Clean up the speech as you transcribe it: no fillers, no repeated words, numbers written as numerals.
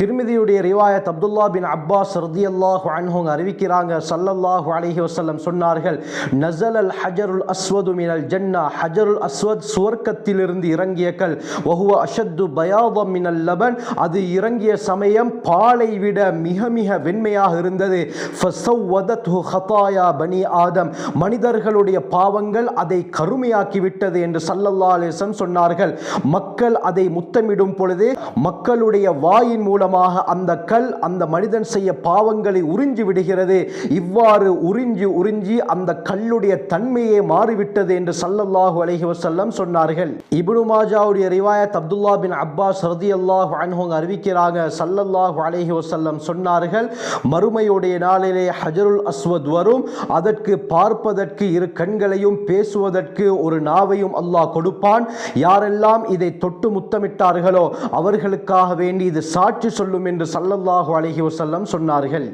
திருமிதியுடைய ரிவாயத் Abdullah bin Abbas ரதியல்லாஹு அன்ஹு அறிவிக்கிறாங்க, ஸல்லல்லாஹு அலைஹி வஸல்லம் சொன்னார்கள், நஸலல் ஹஜருல் அஸ்வது மினல் ஜன்னா, ஹஜருல் அஸ்வத் சுவர்க்கத்திலிருந்து இறங்கிய கல், வஹுவ அஷத்து பயாதம் மினல் லபன், அது இறங்கிய சமயம் பாலை விட மிக மிக வெண்மையாக இருந்தது. ஃபஸவ்வதத்ஹு ஹதாயா பனி ஆதம், மனிதர்களுடைய பாவங்கள் அதை கருமையாக்கி விட்டது என்று ஸல்லல்லாஹு அலைஹி வஸல்லம் சொன்னார்கள். மக்கள் அதை முத்தமிடும் பொழுது மக்களுடைய வாயின் மூலமாக அந்த கல் அந்த மனிதன் செய்ய பாவங்களை உறிஞ்சி விடுகிறது. இவ்வாறு உறிஞ்சி உறிஞ்சி அந்த கல்லுடைய தன்மையே மாறிவிட்டது என்று ஸல்லல்லாஹு அலைஹி வஸல்லம் சொன்னார்கள். இப்னு மாஜாவுடைய ரிவாயத் அப்துல்லா பின் அப்பாஸ் ரதியல்லாஹு அன்ஹு அறிவிக்கிறாங்க, ஸல்லல்லாஹு அலைஹி வஸல்லம் சொன்னார்கள், மறுமையுடைய நாளிலே ஹஜருல் அஸ்வத் வரும், அதற்கு பார்ப்பதற்கு இரு கண்களையும் பேசுவதற்கு ஒரு நாவையும் அல்லாஹ் கொடுப்பான். யாரெல்லாம் இதை தொட்டு முத்தமிட்டார்களோ அவர்களுக்காக வேண்டி இது சாட்சி சொல்லும் என்று ஸல்லல்லாஹு அலைஹி வஸல்லம் சொன்னார்கள்.